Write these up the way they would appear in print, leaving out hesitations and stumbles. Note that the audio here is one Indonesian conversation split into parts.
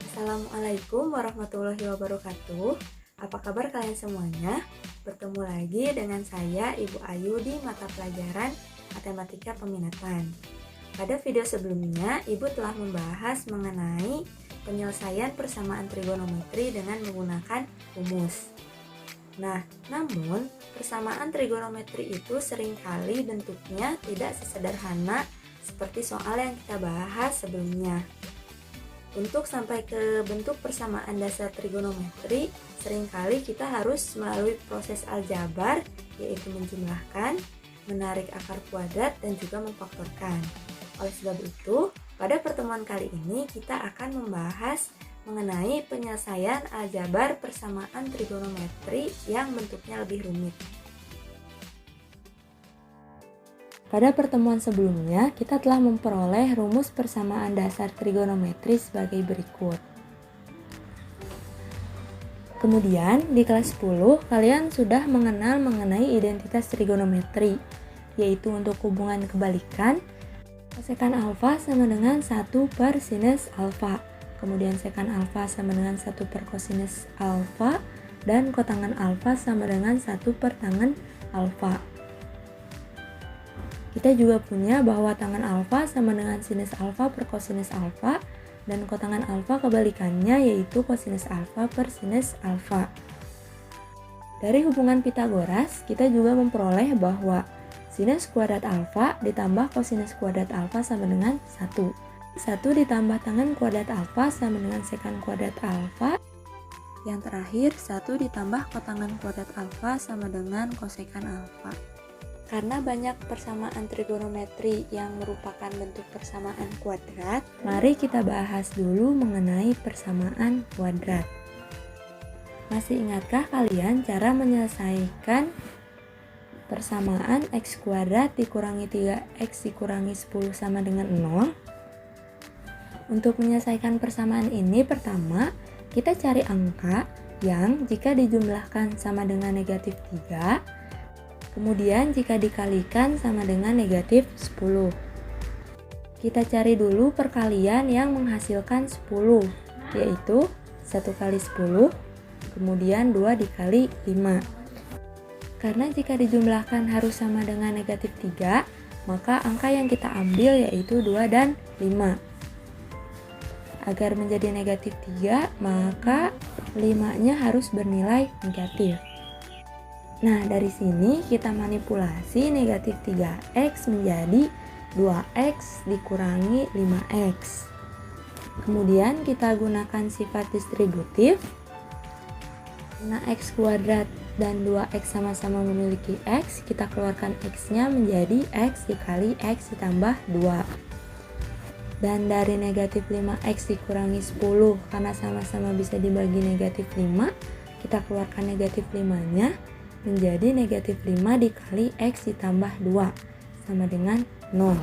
Assalamualaikum warahmatullahi wabarakatuh. Apa kabar kalian semuanya? Bertemu lagi dengan saya Ibu Ayu di mata pelajaran Matematika Peminatan. Pada video sebelumnya, Ibu telah membahas mengenai penyelesaian persamaan trigonometri dengan menggunakan rumus. Nah, namun persamaan trigonometri itu seringkali bentuknya tidak sesederhana seperti soal yang kita bahas sebelumnya. Untuk sampai ke bentuk persamaan dasar trigonometri, seringkali kita harus melalui proses aljabar, yaitu menjumlahkan, menarik akar kuadrat, dan juga memfaktorkan. Oleh sebab itu, pada pertemuan kali ini kita akan membahas mengenai penyelesaian aljabar persamaan trigonometri yang bentuknya lebih rumit. Pada pertemuan sebelumnya, kita telah memperoleh rumus persamaan dasar trigonometri sebagai berikut. Kemudian, di kelas 10, kalian sudah mengenal mengenai identitas trigonometri, yaitu untuk hubungan kebalikan, kosekan alfa sama dengan 1 per sinus alfa, kemudian sekan alfa sama dengan 1 per kosinus alfa, dan kotangen alfa sama dengan 1 per tangen alfa. Kita juga punya bahwa tangen alfa sama dengan sinus alfa per kosinus alfa, dan kotangen alfa kebalikannya yaitu kosinus alfa per sinus alfa. Dari hubungan Pitagoras, kita juga memperoleh bahwa sinus kuadrat alfa ditambah kosinus kuadrat alfa sama dengan 1. 1 ditambah tangen kuadrat alfa sama dengan sekan kuadrat alfa. Yang terakhir, 1 ditambah kotangen kuadrat alfa sama dengan kosekan alfa. Karena banyak persamaan trigonometri yang merupakan bentuk persamaan kuadrat, mari kita bahas dulu mengenai persamaan kuadrat. Masih ingatkah kalian cara menyelesaikan persamaan x kuadrat dikurangi 3x dikurangi 10 sama dengan 0? Untuk menyelesaikan persamaan ini, pertama kita cari angka yang jika dijumlahkan sama dengan negatif 3, kemudian jika dikalikan sama dengan negatif 10. Kita cari dulu perkalian yang menghasilkan 10, yaitu 1 kali 10, kemudian 2 dikali 5. Karena jika dijumlahkan harus sama dengan negatif 3, maka angka yang kita ambil yaitu 2 dan 5. Agar menjadi negatif 3, maka 5-nya harus bernilai negatif. Nah, dari sini kita manipulasi negatif 3x menjadi 2x dikurangi 5x. Kemudian kita gunakan sifat distributif. Karena x kuadrat dan 2x sama-sama memiliki x, kita keluarkan x-nya menjadi x dikali x ditambah 2. Dan dari negatif 5x dikurangi 10, karena sama-sama bisa dibagi negatif 5, kita keluarkan negatif 5-nya menjadi negatif 5 dikali x ditambah 2 sama dengan 0.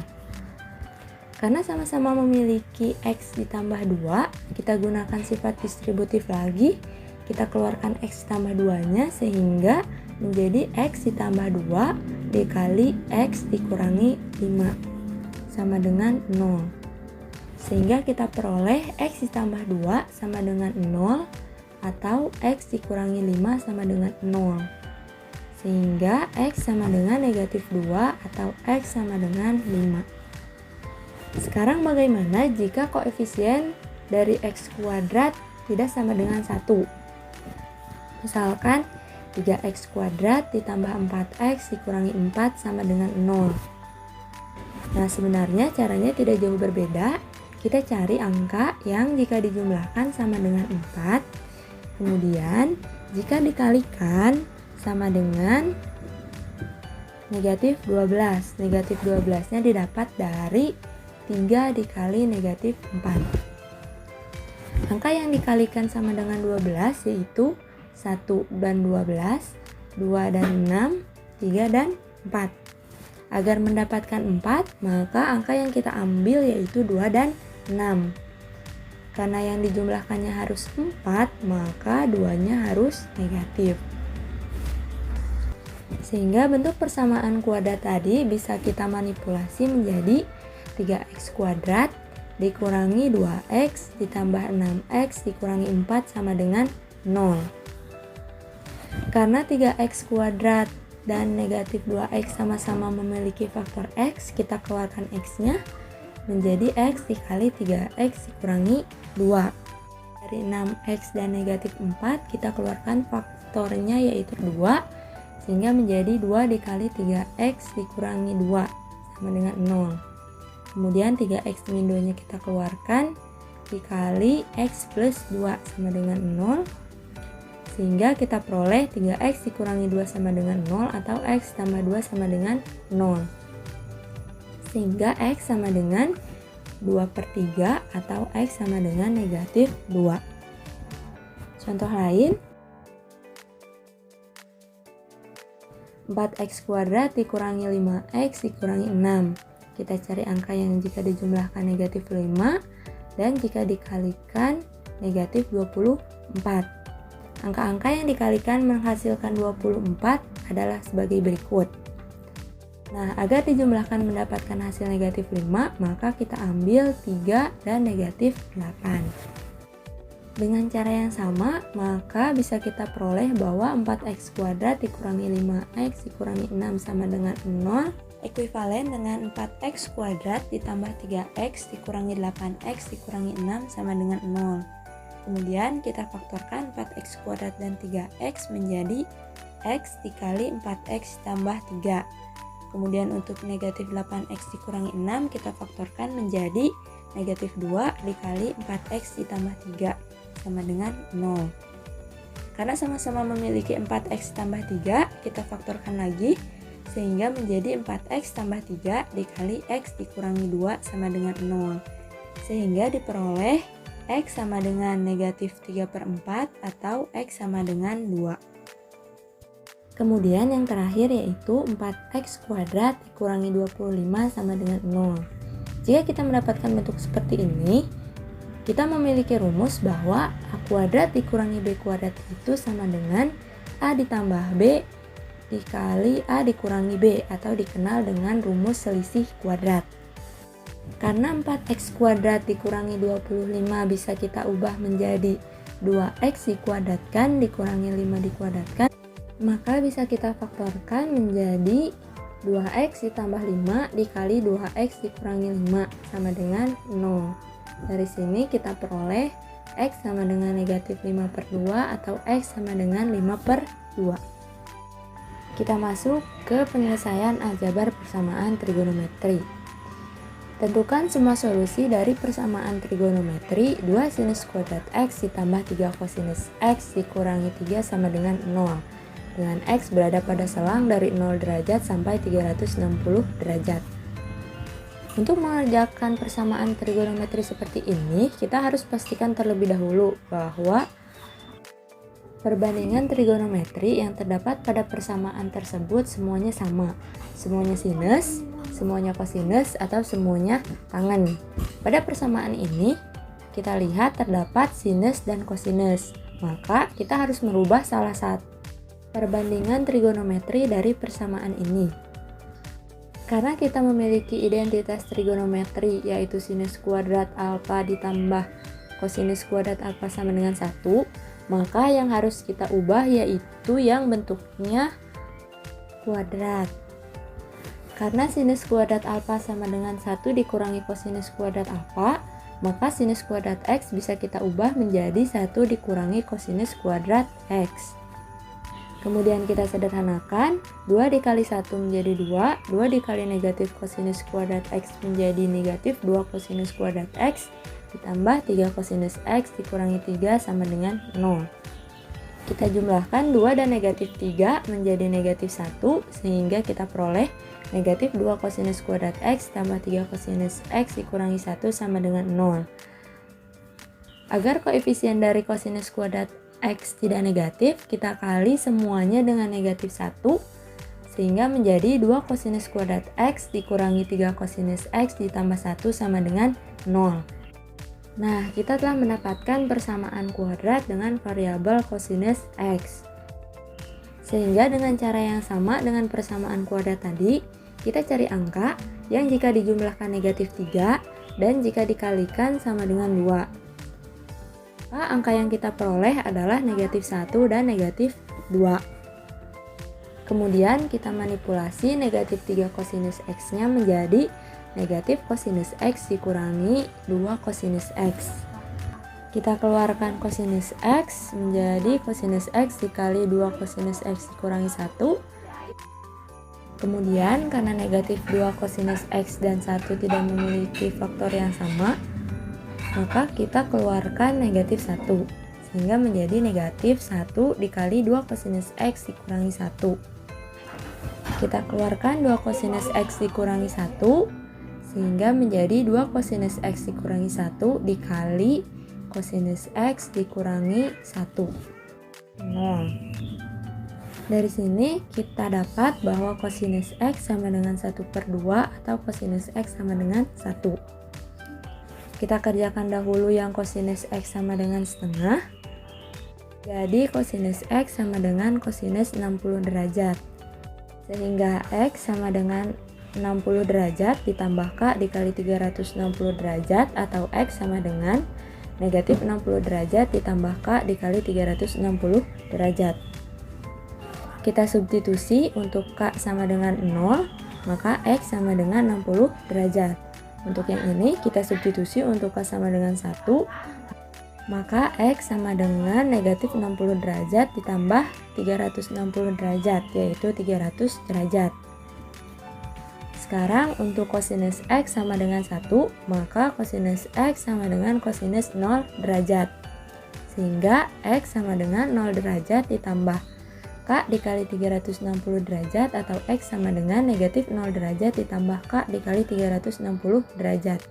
Karena sama-sama memiliki x ditambah 2, kita gunakan sifat distributif lagi, kita keluarkan x ditambah 2-nya sehingga menjadi x ditambah 2 dikali x dikurangi 5 sama dengan 0. Sehingga kita peroleh x ditambah 2 sama dengan 0 atau x dikurangi 5 sama dengan 0. Sehingga x sama dengan negatif 2 atau x sama dengan 5. Sekarang bagaimana jika koefisien dari x kuadrat tidak sama dengan 1? Misalkan 3x kuadrat ditambah 4x dikurangi 4 sama dengan 0. Nah, sebenarnya caranya tidak jauh berbeda. Kita cari angka yang jika dijumlahkan sama dengan 4, kemudian jika dikalikan sama dengan negatif 12. Negatif 12-nya didapat dari 3 dikali negatif 4. Angka yang dikalikan sama dengan 12 yaitu 1 dan 12, 2 dan 6, 3 dan 4. Agar mendapatkan 4, maka angka yang kita ambil yaitu 2 dan 6. Karena yang dijumlahkannya harus 4, maka 2-nya harus negatif. Sehingga bentuk persamaan kuadrat tadi bisa kita manipulasi menjadi 3x kuadrat dikurangi 2x ditambah 6x dikurangi 4 sama dengan 0. Karena 3x kuadrat dan negatif 2x sama-sama memiliki faktor x, kita keluarkan x-nya menjadi x dikali 3x dikurangi 2. Dari 6x dan negatif 4 kita keluarkan faktornya yaitu 2, sehingga menjadi 2 dikali 3x dikurangi 2 sama dengan 0. Kemudian 3x min 2 nya kita keluarkan dikali x plus 2 sama dengan 0, sehingga kita peroleh 3x dikurangi 2 sama dengan 0 atau x tambah 2 sama dengan 0, sehingga x sama dengan 2/3 atau x sama dengan negatif 2. Contoh lain, 4x kuadrat dikurangi 5x dikurangi 6. Kita cari angka yang jika dijumlahkan negatif 5 dan jika dikalikan negatif 24. Angka-angka yang dikalikan menghasilkan 24 adalah sebagai berikut. Nah, agar dijumlahkan mendapatkan hasil negatif 5, maka kita ambil 3 dan negatif 8. Dengan cara yang sama, maka bisa kita peroleh bahwa 4x kuadrat dikurangi 5x dikurangi 6 sama dengan 0 ekuivalen dengan 4x kuadrat ditambah 3x dikurangi 8x dikurangi 6 sama dengan 0. Kemudian kita faktorkan 4x kuadrat dan 3x menjadi x dikali 4x tambah 3. Kemudian untuk negatif 8x dikurangi 6 kita faktorkan menjadi negatif 2 dikali 4x ditambah 3 sama dengan 0. Karena sama-sama memiliki 4x tambah 3, kita faktorkan lagi sehingga menjadi 4x tambah 3 dikali x dikurangi 2 sama dengan 0, sehingga diperoleh x sama dengan negatif 3/4 atau x sama dengan 2. Kemudian yang terakhir yaitu 4x kuadrat dikurangi 25 sama dengan 0. Jika kita mendapatkan bentuk seperti ini, kita memiliki rumus bahwa a kuadrat dikurangi b kuadrat itu sama dengan a ditambah b dikali a dikurangi b atau dikenal dengan rumus selisih kuadrat. Karena 4x kuadrat dikurangi 25 bisa kita ubah menjadi 2x dikuadratkan dikurangi 5 dikuadratkan, maka bisa kita faktorkan menjadi 2x ditambah 5 dikali 2x dikurangi 5 sama dengan 0. Dari sini kita peroleh x sama dengan negatif 5/2 atau x sama dengan 5/2. Kita masuk ke penyelesaian aljabar persamaan trigonometri. Tentukan semua solusi dari persamaan trigonometri 2 sinus kuadrat x ditambah 3 kosinus x dikurangi 3 sama dengan 0, dengan x berada pada selang dari 0 derajat sampai 360 derajat. Untuk mengerjakan persamaan trigonometri seperti ini, kita harus pastikan terlebih dahulu bahwa perbandingan trigonometri yang terdapat pada persamaan tersebut semuanya sama, semuanya sinus, semuanya kosinus, atau semuanya tangen. Pada persamaan ini, kita lihat terdapat sinus dan kosinus, maka kita harus merubah salah satu perbandingan trigonometri dari persamaan ini. Karena kita memiliki identitas trigonometri yaitu sinus kuadrat alfa ditambah kosinus kuadrat alfa sama dengan 1, maka yang harus kita ubah yaitu yang bentuknya kuadrat. Karena sinus kuadrat alfa sama dengan 1 dikurangi kosinus kuadrat alfa, maka sinus kuadrat x bisa kita ubah menjadi 1 dikurangi kosinus kuadrat x. Kemudian kita sederhanakan, 2 dikali 1 menjadi 2, 2 dikali negatif kosinus kuadrat x menjadi negatif 2 kosinus kuadrat x, ditambah 3 kosinus x dikurangi 3 sama dengan 0. Kita jumlahkan 2 dan negatif 3 menjadi negatif 1, sehingga kita peroleh negatif 2 kosinus kuadrat x tambah 3 kosinus x dikurangi 1 sama dengan 0. Agar koefisien dari kosinus kuadrat x tidak negatif, kita kali semuanya dengan negatif 1, sehingga menjadi 2 kosinus kuadrat x dikurangi 3 kosinus x ditambah 1 sama dengan 0. Nah, kita telah mendapatkan persamaan kuadrat dengan variabel kosinus x. Sehingga dengan cara yang sama dengan persamaan kuadrat tadi, kita cari angka yang jika dijumlahkan negatif 3 dan jika dikalikan sama dengan 2. Maka angka yang kita peroleh adalah negatif 1 dan negatif 2. Kemudian kita manipulasi negatif 3 kosinus X-nya menjadi negatif kosinus X dikurangi 2 kosinus X. Kita keluarkan kosinus X menjadi kosinus X dikali 2 kosinus X dikurangi 1. Kemudian karena negatif 2 kosinus X dan 1 tidak memiliki faktor yang sama, maka kita keluarkan negatif 1. Sehingga menjadi negatif 1 dikali 2 kosinus X dikurangi 1. Kita keluarkan 2 kosinus X dikurangi 1. Sehingga menjadi 2 kosinus X dikurangi 1 dikali kosinus X dikurangi 1. 0. Dari sini kita dapat bahwa kosinus X sama dengan 1/2 atau kosinus X sama dengan 1. Kita kerjakan dahulu yang kosinus X sama dengan setengah. Jadi kosinus X sama dengan kosinus 60 derajat. Sehingga X sama dengan 60 derajat ditambah K dikali 360 derajat atau X sama dengan negatif 60 derajat ditambah K dikali 360 derajat. Kita substitusi untuk K sama dengan 0, maka X sama dengan 60 derajat. Untuk yang ini kita substitusi untuk K sama dengan 1, maka X sama dengan negatif 60 derajat ditambah 360 derajat, yaitu 300 derajat. Sekarang untuk kosinus X sama dengan 1, maka kosinus X sama dengan kosinus 0 derajat. Sehingga X sama dengan 0 derajat ditambah K dikali 360 derajat atau X sama dengan negatif 0 derajat ditambah K dikali 360 derajat.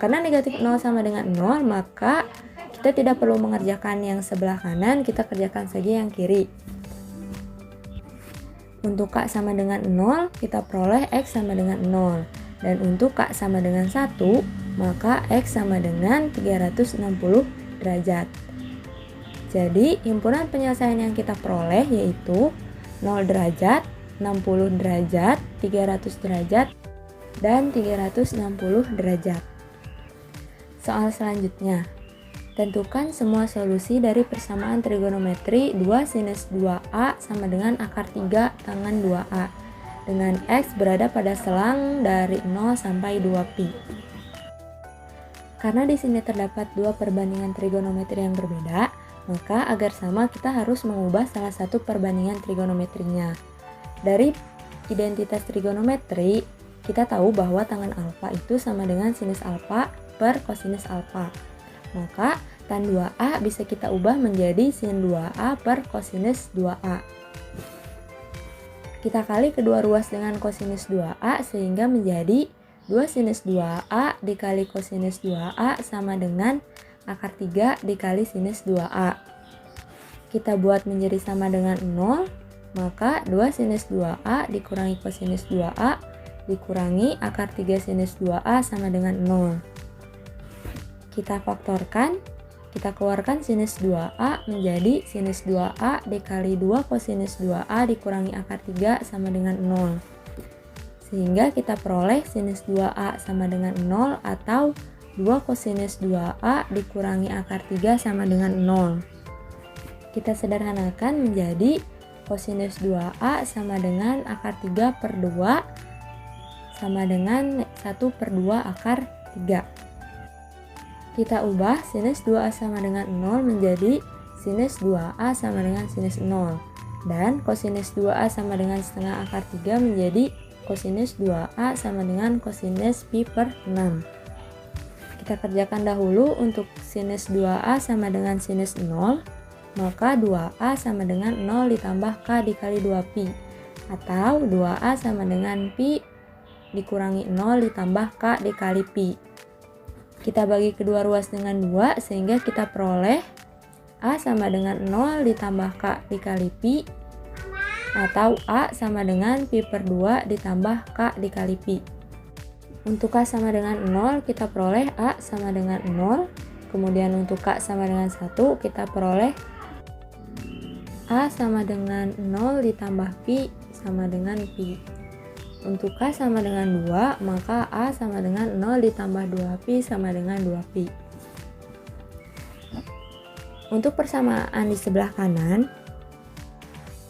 Karena negatif 0 sama dengan 0, maka kita tidak perlu mengerjakan yang sebelah kanan, kita kerjakan saja yang kiri. Untuk K sama dengan 0, kita peroleh X sama dengan 0. Dan untuk K sama dengan 1, maka X sama dengan 360 derajat. Jadi, himpunan penyelesaian yang kita peroleh yaitu 0 derajat, 60 derajat, 300 derajat, dan 360 derajat. Soal selanjutnya, tentukan semua solusi dari persamaan trigonometri 2 sinus 2A sama dengan akar 3 tangan 2A dengan X berada pada selang dari 0 sampai 2pi. Karena di sini terdapat dua perbandingan trigonometri yang berbeda, maka agar sama kita harus mengubah salah satu perbandingan trigonometrinya. Dari identitas trigonometri, kita tahu bahwa tangen alfa itu sama dengan sinus alfa per kosinus alfa. Maka tan 2A bisa kita ubah menjadi sin 2A per kosinus 2A. Kita kali kedua ruas dengan kosinus 2A sehingga menjadi 2 sinus 2A dikali kosinus 2A sama dengan akar 3 dikali sinus 2A. Kita buat menjadi sama dengan 0, maka 2 sinus 2A dikurangi kosinus 2A dikurangi akar 3 sinus 2A sama dengan 0. Kita faktorkan, kita keluarkan sinus 2A menjadi sinus 2A dikali 2 kosinus 2A dikurangi akar 3 sama dengan 0. Sehingga kita peroleh sinus 2A sama dengan 0 atau 2 kosinus 2A dikurangi akar 3 sama dengan 0. Kita sederhanakan menjadi kosinus 2A sama dengan akar 3 per 2 sama dengan 1/2 akar 3. Kita ubah sinus 2A sama dengan 0 menjadi sinus 2A sama dengan sinus 0. Dan kosinus 2A sama dengan setengah akar 3 menjadi kosinus 2A sama dengan kosinus pi per 6. Kita kerjakan dahulu untuk sinus 2A sama dengan sinus 0, maka 2A sama dengan 0 ditambah K dikali 2pi, atau 2A sama dengan pi dikurangi 0 ditambah K dikali pi. Kita bagi kedua ruas dengan 2 sehingga kita peroleh A sama dengan 0 ditambah K dikali pi, atau A sama dengan pi per 2 ditambah K dikali pi. Untuk K sama dengan 0, kita peroleh A sama dengan 0. Kemudian untuk K sama dengan 1, kita peroleh A sama dengan 0 ditambah Pi sama dengan Pi. Untuk K sama dengan 2, maka A sama dengan 0 ditambah 2Pi sama dengan 2Pi. Untuk persamaan di sebelah kanan,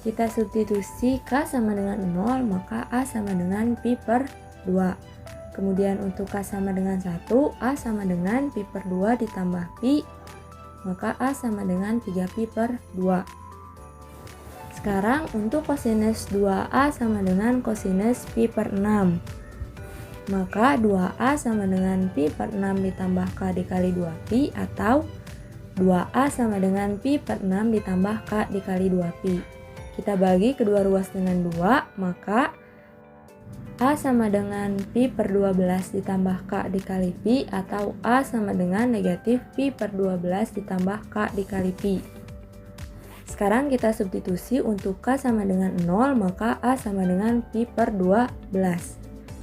kita substitusi K sama dengan 0, maka A sama dengan Pi per 2. Kemudian untuk K sama dengan 1, A sama dengan Pi per 2 ditambah Pi, maka A sama dengan 3Pi per 2. Sekarang untuk kosinus 2A sama dengan kosinus Pi per 6. Maka 2A sama dengan Pi per 6 ditambah K dikali 2Pi, atau 2A sama dengan Pi per 6 ditambah K dikali 2Pi. Kita bagi kedua ruas dengan 2, maka A sama dengan Pi per 12 ditambah K dikali Pi, atau A sama dengan negatif Pi per 12 ditambah K dikali Pi. Sekarang kita substitusi untuk K sama dengan 0, maka A sama dengan Pi per 12.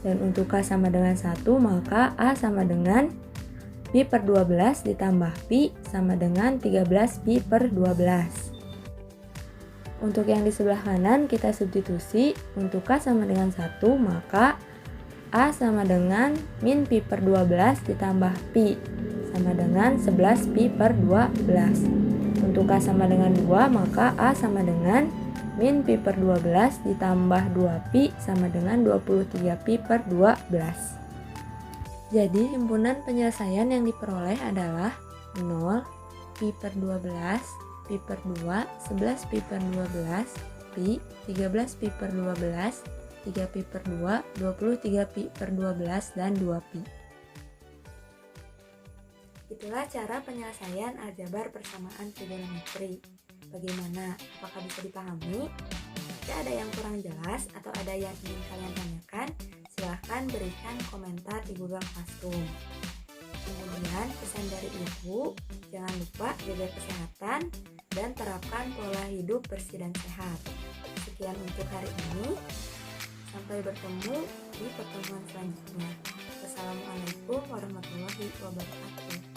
Dan untuk K sama dengan 1, maka A sama dengan Pi per 12 ditambah Pi sama dengan 13 Pi per 12. Untuk yang di sebelah kanan kita substitusi, untuk K sama dengan 1, maka A sama dengan min Pi per 12 ditambah Pi sama dengan 11 Pi per 12. Untuk K sama dengan 2, maka A sama dengan min Pi per 12 ditambah 2Pi sama dengan 23 Pi per 12. Jadi himpunan penyelesaian yang diperoleh adalah 0, Pi per 12, Pi per 2, 11 Pi per 12, Pi, 13 Pi per 12, 3 Pi per 2, 23 Pi per 12, dan 2 Pi. Itulah cara penyelesaian aljabar persamaan trigonometri. Bagaimana? Apakah bisa dipahami? Jika ada yang kurang jelas atau ada yang ingin kalian tanyakan, silahkan berikan komentar di Google Classroom. Kemudian pesan dari Ibu, jangan lupa jaga kesehatan dan terapkan pola hidup bersih dan sehat. Sekian untuk hari ini. Sampai bertemu di pertemuan selanjutnya. Wassalamualaikum warahmatullahi wabarakatuh.